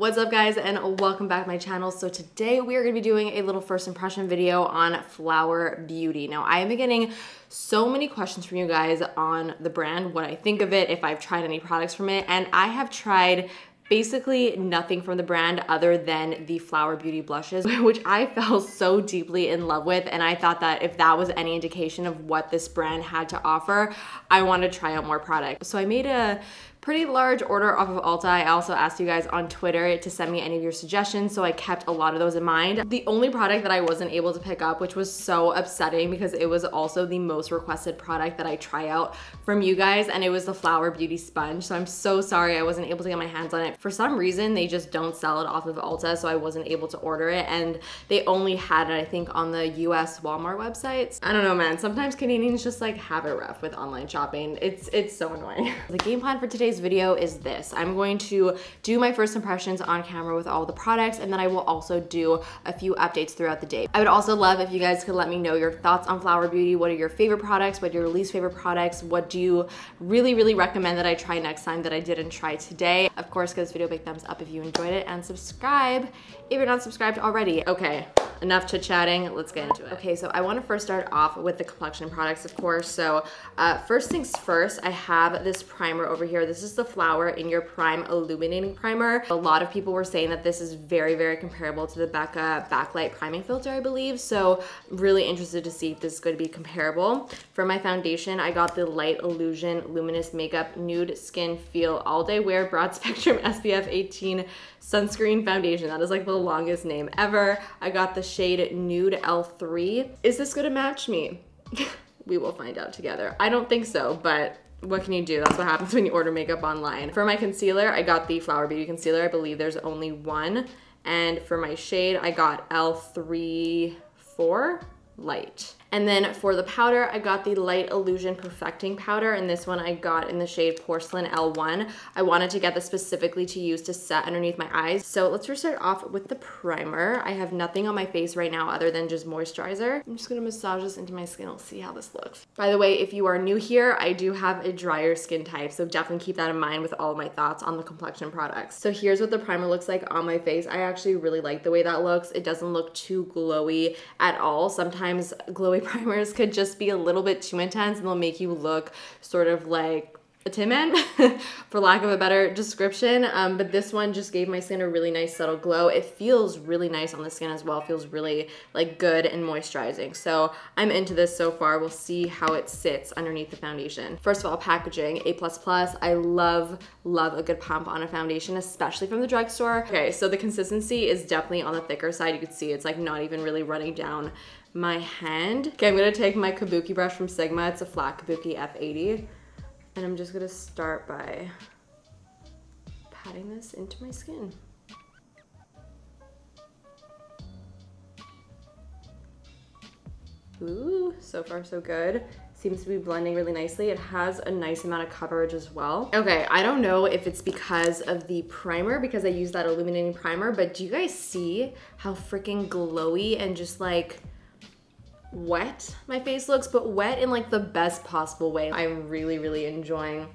What's up guys, and welcome back to my channel. So today we are going to be doing a little first impression video on Flower Beauty. Now I am getting so many questions from you guys on the brand, what I think of it, if I've tried any products from it, and I have tried basically nothing from the brand other than the Flower Beauty blushes, which I fell so deeply in love with, and I thought that if that was any indication of what this brand had to offer, I wanted to try out more products. So I made a pretty large order off of Ulta. I also asked you guys on Twitter to send me any of your suggestions, so I kept a lot of those in mind. The only product that I wasn't able to pick up, which was so upsetting because it was also the most requested product that I try out from you guys, and it was the Flower Beauty sponge. So I'm so sorry I wasn't able to get my hands on it. For some reason, they just don't sell it off of Ulta, so I wasn't able to order it, and they only had it, I think, on the US Walmart websites. I don't know, man. Sometimes Canadians just like have it rough with online shopping. It's so annoying. The game plan for today's video is this. I'm going to do my first impressions on camera with all the products, and then I will also do a few updates throughout the day. I would also love if you guys could let me know your thoughts on Flower Beauty. What are your favorite products? What are your least favorite products? What do you really recommend that I try next time that I didn't try today? Of course, give this video a big thumbs up if you enjoyed it, and subscribe if you're not subscribed already. Okay, enough chit-chatting, let's get into it. Okay, so I want to first start off with the complexion products, of course. So first things first, I have this primer over here. This is the Flower in Your Prime Illuminating Primer. A lot of people were saying that this is very comparable to the Becca Backlight Priming Filter, I believe. So I'm really interested to see if this is going to be comparable. For my foundation, I got the Light Illusion Luminous Makeup Nude Skin Feel All Day Wear Broad Spectrum SPF 18 Sunscreen Foundation. That is like the longest name ever. I got the shade Nude L3. Is this gonna match me? We will find out together. I don't think so, but what can you do? That's what happens when you order makeup online. For my concealer, I got the Flower Beauty concealer. I believe there's only one. And for my shade, I got L34 Light. And then for the powder, I got the Light Illusion Perfecting Powder, and this one I got in the shade Porcelain L1. I wanted to get this specifically to use to set underneath my eyes. So let's first start off with the primer. I have nothing on my face right now other than just moisturizer. I'm just gonna massage this into my skin. We'll see how this looks. By the way, if you are new here, I do have a drier skin type, so definitely keep that in mind with all of my thoughts on the complexion products. So here's what the primer looks like on my face. I actually really like the way that looks. It doesn't look too glowy at all. Sometimes glowy primers could just be a little bit too intense and they'll make you look sort of like a Tin Man, for lack of a better description. But this one just gave my skin a really nice subtle glow. It feels really nice on the skin as well. It feels really like good and moisturizing. So I'm into this so far. We'll see how it sits underneath the foundation. First of all, packaging, A++. I love a good pump on a foundation, especially from the drugstore. Okay, so the consistency is definitely on the thicker side. You can see it's like not even really running down my hand. Okay, I'm gonna take my kabuki brush from Sigma. It's a flat kabuki F80. And I'm just gonna start by patting this into my skin. Ooh, so far so good. Seems to be blending really nicely. It has a nice amount of coverage as well. Okay, I don't know if it's because of the primer, because I use that illuminating primer, but do you guys see how freaking glowy and just like wet my face looks, but wet in like the best possible way? I'm really enjoying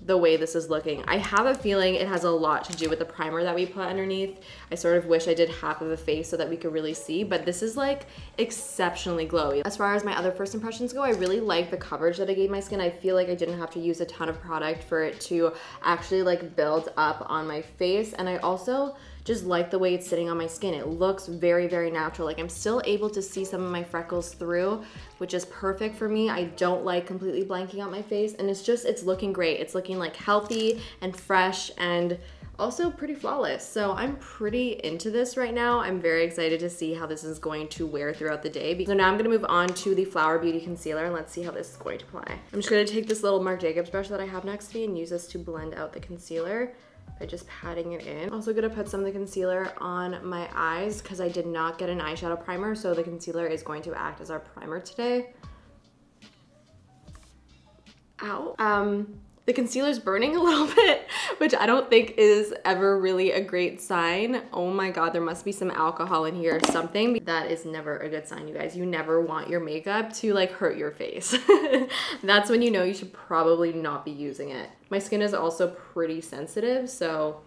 the way this is looking. I have a feeling it has a lot to do with the primer that we put underneath. I sort of wish I did half of the face so that we could really see, but this is like exceptionally glowy. As far as my other first impressions go, I really like the coverage that I gave my skin. I feel like I didn't have to use a ton of product for it to actually like build up on my face, and I also just like the way it's sitting on my skin. It looks very natural. Like I'm still able to see some of my freckles through, which is perfect for me. I don't like completely blanking out my face, and it's looking great. It's looking like healthy and fresh and also pretty flawless. So I'm pretty into this right now. I'm very excited to see how this is going to wear throughout the day. So now I'm gonna move on to the Flower Beauty concealer, and let's see how this is going to apply. I'm just gonna take this little Marc Jacobs brush that I have next to me and use this to blend out the concealer by just patting it in. Also gonna put some of the concealer on my eyes because I did not get an eyeshadow primer, so the concealer is going to act as our primer today. Ow. The concealer's burning a little bit, which I don't think is ever really a great sign. Oh my God, there must be some alcohol in here or something. That is never a good sign, you guys. You never want your makeup to like hurt your face. That's when you know you should probably not be using it. My skin is also pretty sensitive, so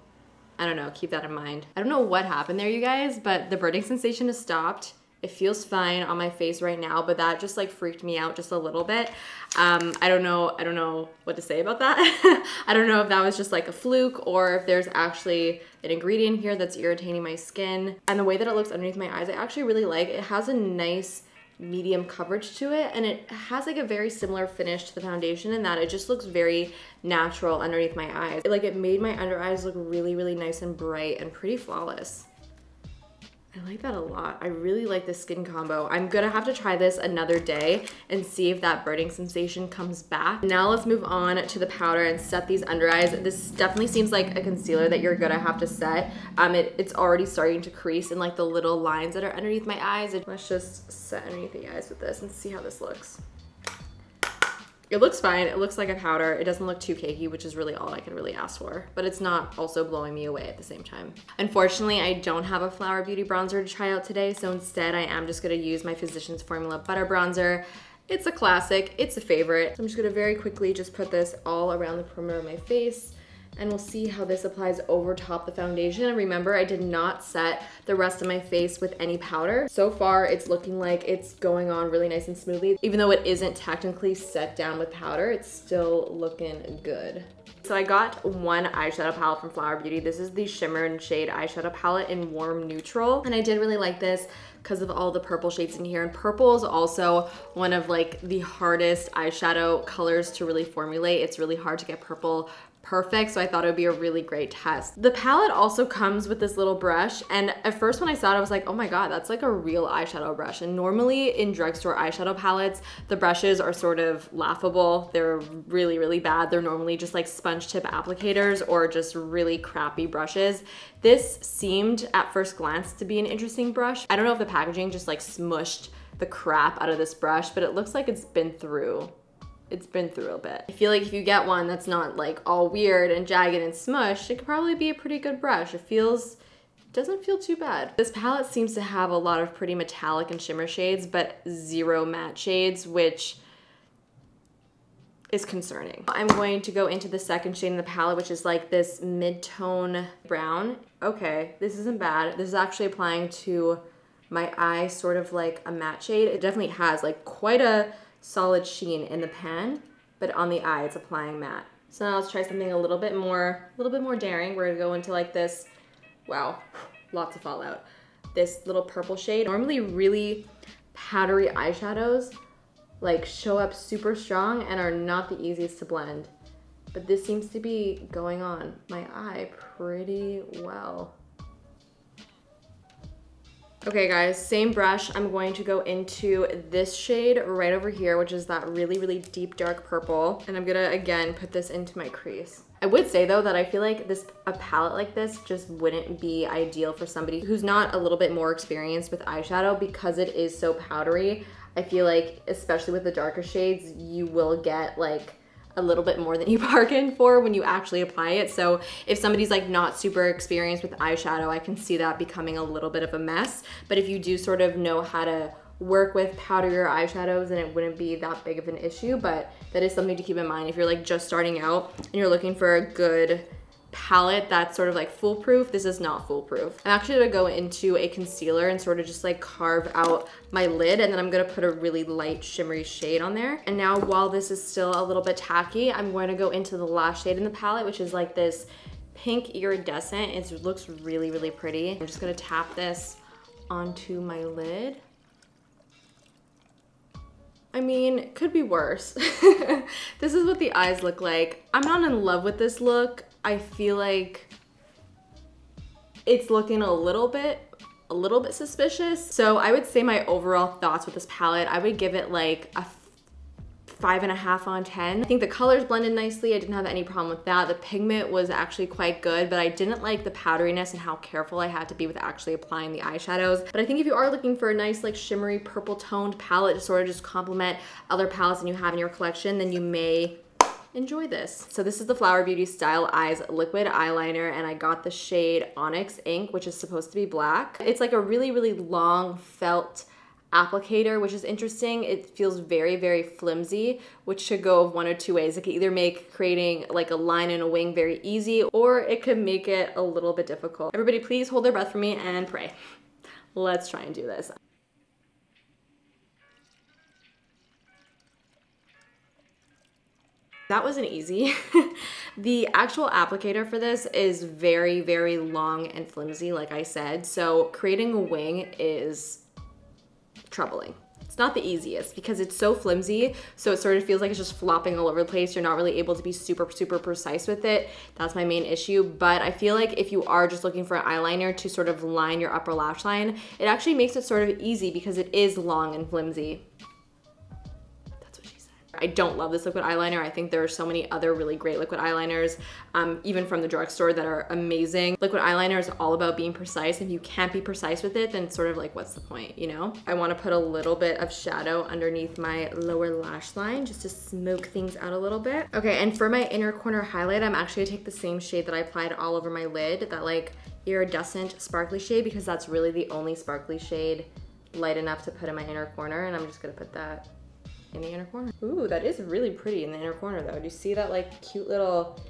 I don't know, keep that in mind. I don't know what happened there, you guys, but the burning sensation has stopped. It feels fine on my face right now, but that just like freaked me out just a little bit. I don't know what to say about that. I don't know if that was just like a fluke or if there's actually an ingredient here that's irritating my skin. And the way that it looks underneath my eyes, I actually really like. It has a nice medium coverage to it, and it has like a very similar finish to the foundation in that it just looks very natural underneath my eyes. Like it made my under eyes look really, really nice and bright and pretty flawless. I like that a lot. I really like this skin combo. I'm gonna have to try this another day and see if that burning sensation comes back. Now let's move on to the powder and set these under eyes. This definitely seems like a concealer that you're gonna have to set. It's already starting to crease in like the little lines that are underneath my eyes. Let's just set underneath the eyes with this and see how this looks. It looks fine. It looks like a powder. It doesn't look too cakey, which is really all I can really ask for. But it's not also blowing me away at the same time. Unfortunately, I don't have a Flower Beauty bronzer to try out today, so instead I am just gonna use my Physicians Formula Butter Bronzer. It's a classic, it's a favorite. I'm just gonna very quickly just put this all around the perimeter of my face, and we'll see how this applies over top the foundation. And remember, I did not set the rest of my face with any powder. So far, it's looking like it's going on really nice and smoothly. Even though it isn't technically set down with powder, it's still looking good. So I got one eyeshadow palette from Flower Beauty. This is the Shimmer and Shade eyeshadow palette in Warm Neutral. And I did really like this because of all the purple shades in here. And purple is also one of like the hardest eyeshadow colors to really formulate. It's really hard to get purple perfect, so I thought it would be a really great test. The palette also comes with this little brush, and at first when I saw it, I was like, oh my god, that's like a real eyeshadow brush. And normally in drugstore eyeshadow palettes, the brushes are sort of laughable. They're really, really bad. They're normally just like sponge tip applicators or just really crappy brushes. This seemed at first glance to be an interesting brush. I don't know if the packaging just like smushed the crap out of this brush, but it looks like it's been through a bit. I feel like if you get one that's not like all weird and jagged and smushed, it could probably be a pretty good brush. It doesn't feel too bad. This palette seems to have a lot of pretty metallic and shimmer shades, but zero matte shades, which is concerning. I'm going to go into the second shade in the palette, which is like this mid-tone brown. Okay, this isn't bad. This is actually applying to my eye, sort of like a matte shade. It definitely has like quite a solid sheen in the pan, but on the eye it's applying matte. So now let's try something a little bit more daring. We're gonna go into like this, wow, lots of fallout. This little purple shade. Normally really powdery eyeshadows like show up super strong and are not the easiest to blend, but this seems to be going on my eye pretty well. Okay guys, same brush. I'm going to go into this shade right over here, which is that really, really deep dark purple. And I'm gonna, again, put this into my crease. I would say though that I feel like a palette like this just wouldn't be ideal for somebody who's not a little bit more experienced with eyeshadow because it is so powdery. I feel like, especially with the darker shades, you will get like a little bit more than you bargained for when you actually apply it. So if somebody's like not super experienced with eyeshadow, I can see that becoming a little bit of a mess. But if you do sort of know how to work with powderier eyeshadows, then it wouldn't be that big of an issue. But that is something to keep in mind if you're like just starting out and you're looking for a good palette that's sort of like foolproof. This is not foolproof. I'm actually gonna go into a concealer and sort of just like carve out my lid, and then I'm gonna put a really light shimmery shade on there. And now while this is still a little bit tacky, I'm going to go into the last shade in the palette, which is like this pink iridescent. It looks really, really pretty. I'm just gonna tap this onto my lid. I mean, it could be worse. This is what the eyes look like. I'm not in love with this look. I feel like it's looking a little bit suspicious. So I would say my overall thoughts with this palette, I would give it like a 5.5 on 10. I think the colors blended nicely. I didn't have any problem with that. The pigment was actually quite good, but I didn't like the powderiness and how careful I had to be with actually applying the eyeshadows. But I think if you are looking for a nice like shimmery purple toned palette to sort of just complement other palettes that you have in your collection, then you may enjoy this. So this is the Flower Beauty Style Eyes liquid eyeliner, and I got the shade Onyx Ink, which is supposed to be black. It's like a really, really long felt applicator, which is interesting. It feels very, very flimsy, which should go of one or two ways. It could either make creating like a line and a wing very easy, or it could make it a little bit difficult. Everybody please hold their breath for me and pray. Let's try and do this. That wasn't easy. The actual applicator for this is very, very long and flimsy, like I said. So creating a wing is troubling. It's not the easiest because it's so flimsy. So it sort of feels like it's just flopping all over the place. You're not really able to be super, super precise with it. That's my main issue. But I feel like if you are just looking for an eyeliner to sort of line your upper lash line, it actually makes it sort of easy because it is long and flimsy. I don't love this liquid eyeliner. I think there are so many other really great liquid eyeliners, even from the drugstore, that are amazing. Liquid eyeliner is all about being precise. If you can't be precise with it, then sort of like, what's the point, you know? I wanna put a little bit of shadow underneath my lower lash line just to smoke things out a little bit. Okay, and for my inner corner highlight, I'm actually gonna take the same shade that I applied all over my lid, that like iridescent sparkly shade, because that's really the only sparkly shade light enough to put in my inner corner, and I'm just gonna put that in the inner corner. Ooh, that is really pretty in the inner corner though. Do you see that like cute little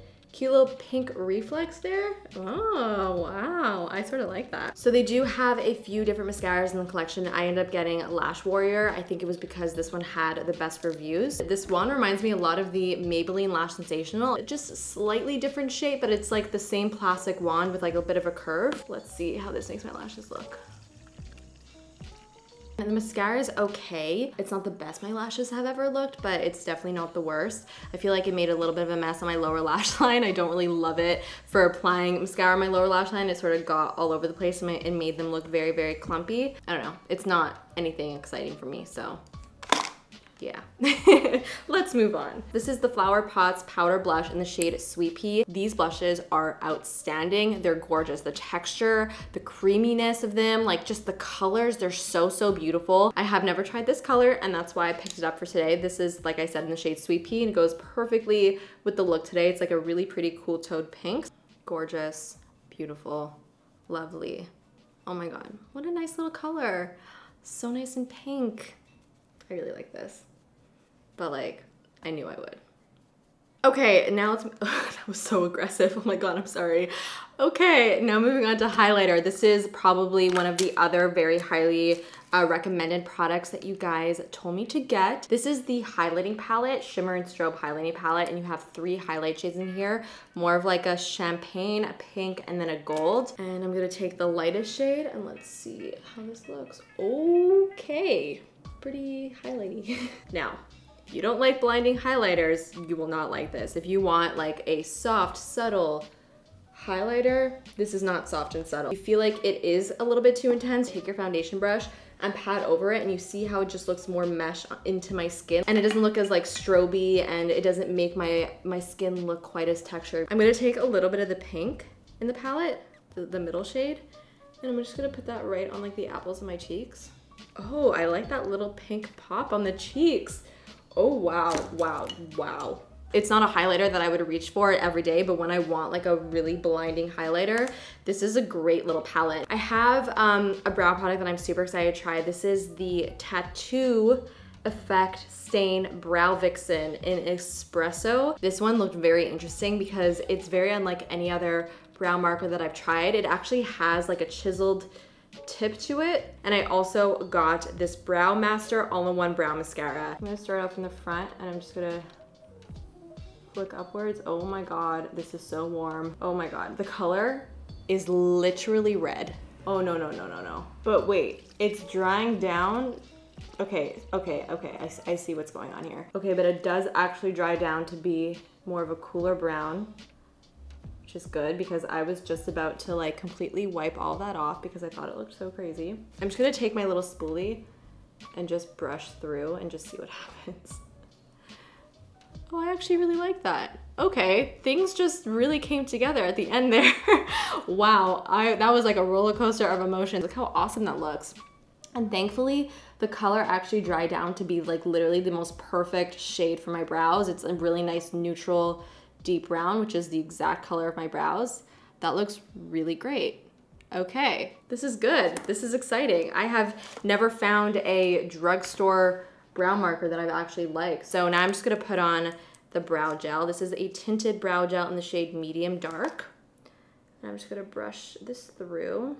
pink reflex there? Oh, wow, I sort of like that. So they do have a few different mascaras in the collection. I ended up getting Lash Warrior. I think it was because this one had the best reviews. This one reminds me a lot of the Maybelline Lash Sensational. Just slightly different shape, but it's like the same plastic wand with like a bit of a curve. Let's see how this makes my lashes look. And the mascara is okay. It's not the best my lashes have ever looked, but it's definitely not the worst. I feel like it made a little bit of a mess on my lower lash line. I don't really love it for applying mascara on my lower lash line. It sort of got all over the place and it made them look very, very clumpy. I don't know. It's not anything exciting for me, so yeah. Let's move on. This is the Flower Pots Powder Blush in the shade Sweet Pea. These blushes are outstanding. They're gorgeous. The texture, the creaminess of them, like just the colors, they're so, so beautiful. I have never tried this color, and that's why I picked it up for today. This is, like I said, in the shade Sweet Pea, and it goes perfectly with the look today. It's like a really pretty cool taupe pink. Gorgeous, beautiful, lovely. Oh my God, what a nice little color. So nice and pink. I really like this. But like, I knew I would. Okay, now it's, that was so aggressive. Oh my God, I'm sorry. Okay, now moving on to highlighter. This is probably one of the other very highly recommended products that you guys told me to get. This is the highlighting palette, Shimmer and Strobe highlighting palette, and you have 3 highlight shades in here. More of like a champagne, a pink, and then a gold. And I'm gonna take the lightest shade and let's see how this looks. Okay, pretty highlighty. Now, if you don't like blinding highlighters, you will not like this. If you want like a soft, subtle highlighter, this is not soft and subtle. If you feel like it is a little bit too intense, take your foundation brush and pat over it, and you see how it just looks more mesh into my skin, and it doesn't look as like stroby, and it doesn't make my skin look quite as textured. I'm gonna take a little bit of the pink in the palette, the middle shade, and I'm just gonna put that right on like the apples of my cheeks. Oh, I like that little pink pop on the cheeks. Oh, wow, wow, wow. It's not a highlighter that I would reach for every day, but when I want like a really blinding highlighter, this is a great little palette. I have a brow product that I'm super excited to try. This is the Tattoo Effect Stain Brow Vixen in Espresso. This one looked very interesting because it's very unlike any other brow marker that I've tried. It actually has like a chiseled tip to it, and I also got this Brow Master all-in-one brow mascara. I'm gonna start off from the front, and I'm just gonna flick upwards. Oh my God, this is so warm. Oh my God, the color is literally red. Oh no, no, no, no, no. But wait, it's drying down. Okay, I see what's going on here. Okay, but it does actually dry down to be more of a cooler brown, which is good because I was just about to like completely wipe all that off because I thought it looked so crazy. I'm just gonna take my little spoolie and just brush through and just see what happens. Oh, I actually really like that. Okay, things just really came together at the end there. Wow, that was like a roller coaster of emotions. Look how awesome that looks. And thankfully, the color actually dried down to be like literally the most perfect shade for my brows. It's a really nice neutral deep brown, which is the exact color of my brows. That looks really great. Okay, this is good. This is exciting. I have never found a drugstore brow marker that I've actually liked. So now I'm just gonna put on the brow gel. This is a tinted brow gel in the shade Medium Dark. And I'm just gonna brush this through.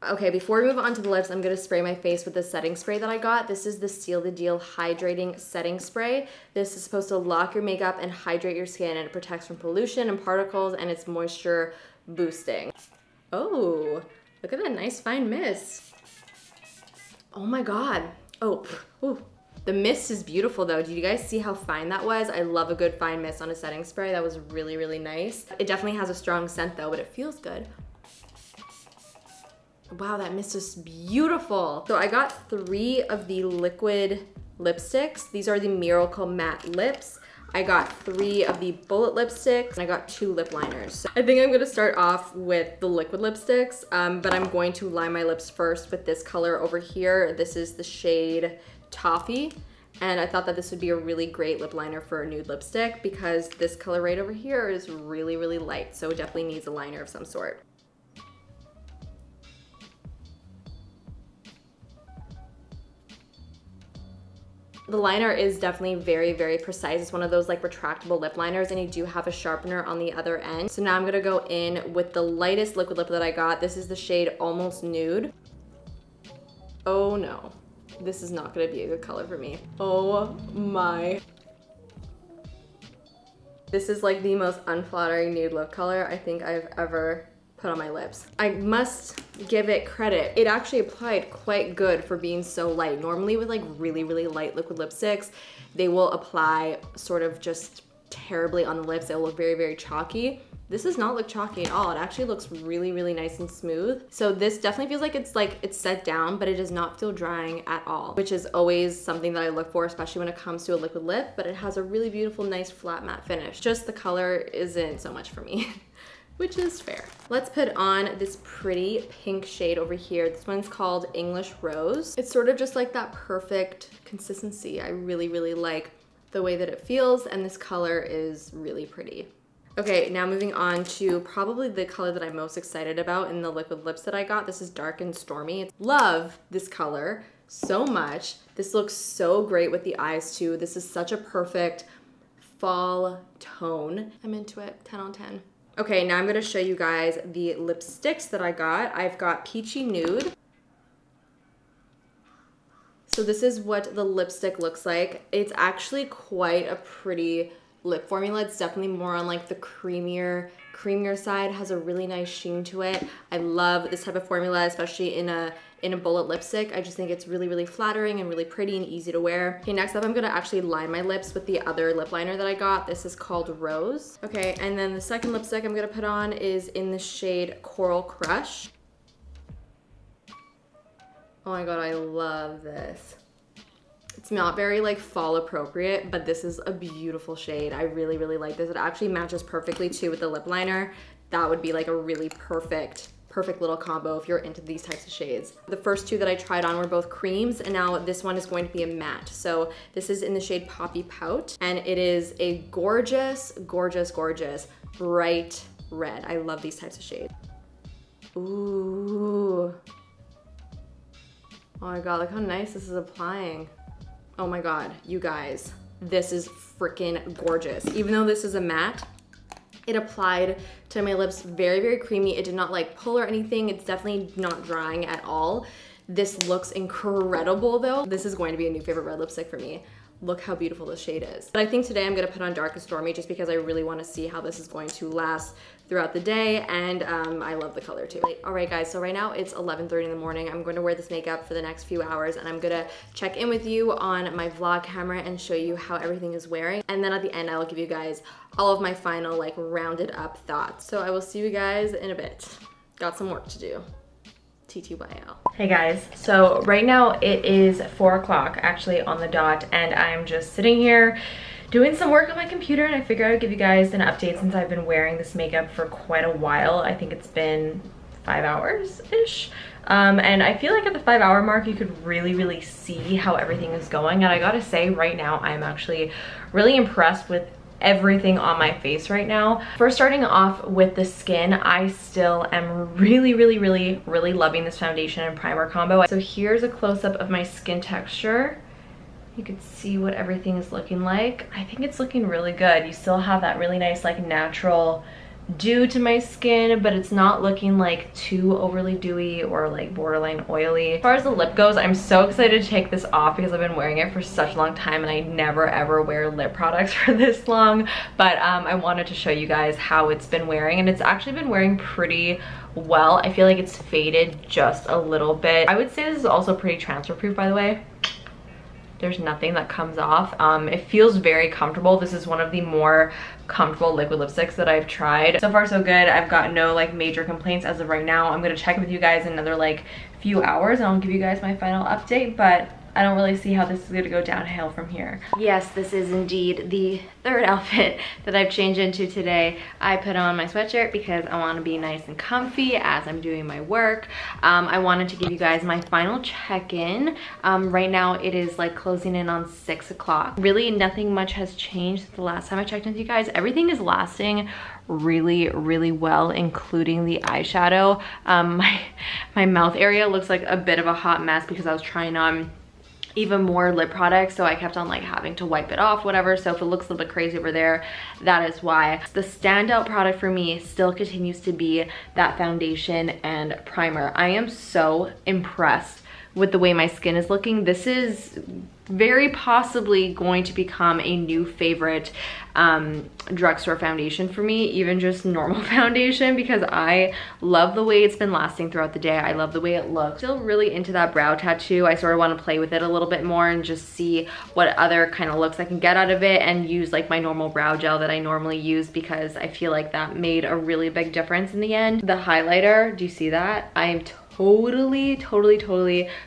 Okay, before we move on to the lips, I'm gonna spray my face with the setting spray that I got. This is the Seal the Deal Hydrating Setting Spray. This is supposed to lock your makeup and hydrate your skin, and it protects from pollution and particles, and it's moisture boosting. Oh, look at that nice fine mist. Oh my God. Oh, ooh. The mist is beautiful though. Did you guys see how fine that was? I love a good fine mist on a setting spray. That was really, really nice. It definitely has a strong scent though, but it feels good. Wow, that mist is beautiful. So I got 3 of the liquid lipsticks. These are the Miracle Matte Lips. I got 3 of the bullet lipsticks, and I got 2 lip liners. So I think I'm gonna start off with the liquid lipsticks, but I'm going to line my lips first with this color over here. This is the shade Toffee, and I thought that this would be a really great lip liner for a nude lipstick because this color right over here is really, really light, so it definitely needs a liner of some sort. The liner is definitely very, very precise. It's one of those like retractable lip liners, and you do have a sharpener on the other end. So now I'm gonna go in with the lightest liquid lip that I got. This is the shade Almost Nude. Oh no, this is not gonna be a good color for me. Oh my. This is like the most unflattering nude lip color I think I've ever put on my lips. I must give it credit. It actually applied quite good for being so light. Normally with like really, really light liquid lipsticks, they will apply sort of just terribly on the lips. It will look very, very chalky. This does not look chalky at all. It actually looks really, really nice and smooth. So this definitely feels like it's set down, but it does not feel drying at all, which is always something that I look for, especially when it comes to a liquid lip, but it has a really beautiful, nice flat matte finish. Just the color isn't so much for me. Which is fair. Let's put on this pretty pink shade over here. This one's called English Rose. It's sort of just like that perfect consistency. I really, really like the way that it feels, and this color is really pretty. Okay, now moving on to probably the color that I'm most excited about in the liquid lips that I got. This is Dark and Stormy. Love this color so much. This looks so great with the eyes too. This is such a perfect fall tone. I'm into it, 10 on 10. Okay, now I'm gonna show you guys the lipsticks that I got. I've got Peachy Nude. So this is what the lipstick looks like. It's actually quite a pretty lip formula. It's definitely more on like the creamier side, has a really nice sheen to it. I love this type of formula, especially in a bullet lipstick. I just think it's really, really flattering and really pretty and easy to wear. Okay, next up I'm gonna actually line my lips with the other lip liner that I got. This is called Rose. Okay, and then the second lipstick I'm gonna put on is in the shade Coral Crush. Oh my God, I love this. It's not very like fall appropriate, but this is a beautiful shade. I really, really like this. It actually matches perfectly too with the lip liner. That would be like a really perfect little combo if you're into these types of shades. The first 2 that I tried on were both creams, and now this one is going to be a matte. So this is in the shade Poppy Pout, and it is a gorgeous, gorgeous, gorgeous bright red. I love these types of shades. Ooh. Oh my God, look how nice this is applying. Oh my God, you guys, this is freaking gorgeous. Even though this is a matte, it applied to my lips very, very creamy. It did not like pull or anything. It's definitely not drying at all. This looks incredible though. This is going to be a new favorite red lipstick for me. Look how beautiful this shade is. But I think today I'm gonna put on Dark and Stormy just because I really wanna see how this is going to last throughout the day, and I love the color too. All right guys, so right now it's 11:30 in the morning. I'm going to wear this makeup for the next few hours, and I'm gonna check in with you on my vlog camera and show you how everything is wearing. And then at the end, I'll give you guys all of my final like rounded up thoughts. So I will see you guys in a bit. Got some work to do. TTYL. Hey guys, so right now it is 4 o'clock actually on the dot, and I'm just sitting here doing some work on my computer, and I figured I'd give you guys an update since I've been wearing this makeup for quite a while. I think it's been 5 hours-ish. And I feel like at the 5-hour mark, you could really see how everything is going. And I gotta say right now, I'm actually really impressed with everything on my face right now. First, starting off with the skin, I still am really loving this foundation and primer combo. So here's a close-up of my skin texture. You can see what everything is looking like. I think it's looking really good. You still have that really nice like natural dew to my skin, but it's not looking like too overly dewy or like borderline oily. As far as the lip goes, I'm so excited to take this off because I've been wearing it for such a long time and I never ever wear lip products for this long. But I wanted to show you guys how it's been wearing, and it's actually been wearing pretty well. I feel like it's faded just a little bit. I would say this is also pretty transfer proof, by the way. There's nothing that comes off. It feels very comfortable. This is one of the more comfortable liquid lipsticks that I've tried. So far so good. I've got no like major complaints as of right now. I'm gonna check with you guys in another like few hours and I'll give you guys my final update, but I don't really see how this is gonna go downhill from here. Yes, this is indeed the third outfit that I've changed into today. I put on my sweatshirt because I wanna be nice and comfy as I'm doing my work. I wanted to give you guys my final check-in. Right now it is like closing in on 6 o'clock. Really nothing much has changed since the last time I checked in with you guys. Everything is lasting really well, including the eyeshadow. My mouth area looks like a bit of a hot mess because I was trying on even more lip products, so I kept on like having to wipe it off, whatever. So if it looks a little bit crazy over there, that is why. The standout product for me still continues to be that foundation and primer. I am so impressed with the way my skin is looking. This is very possibly going to become a new favorite drugstore foundation for me, even just normal foundation, because I love the way it's been lasting throughout the day. I love the way it looks. Still really into that brow tattoo. I sort of want to play with it a little bit more and just see what other kind of looks I can get out of it and use like my normal brow gel that I normally use, because I feel like that made a really big difference in the end. The highlighter, do you see that? I am totally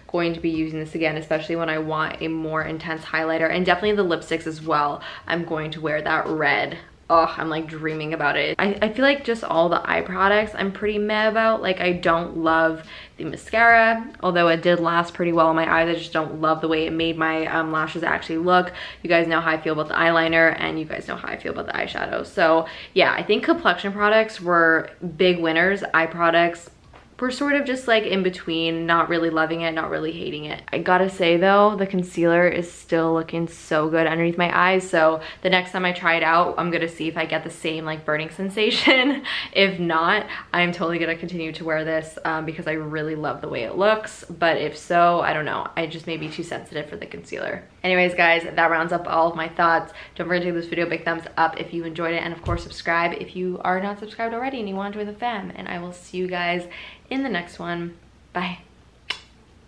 going to be using this again, especially when I want a more intense highlighter, and definitely the lipsticks as well. I'm going to wear that red. Oh, I'm like dreaming about it. I feel like just all the eye products I'm pretty meh about. Like I don't love the mascara, although it did last pretty well on my eyes. I just don't love the way it made my lashes actually look. You guys know how I feel about the eyeliner, and you guys know how I feel about the eyeshadow. So yeah, I think complexion products were big winners. Eye products, we're sort of just like in between, not really loving it, not really hating it. I gotta say though, the concealer is still looking so good underneath my eyes. So the next time I try it out, I'm gonna see if I get the same like burning sensation. If not, I'm totally gonna continue to wear this because I really love the way it looks. But if so, I don't know. I just may be too sensitive for the concealer. Anyways guys, that rounds up all of my thoughts. Don't forget to give this video a big thumbs up if you enjoyed it, and of course subscribe if you are not subscribed already and you want to join the fam. And I will see you guys in the next one. Bye.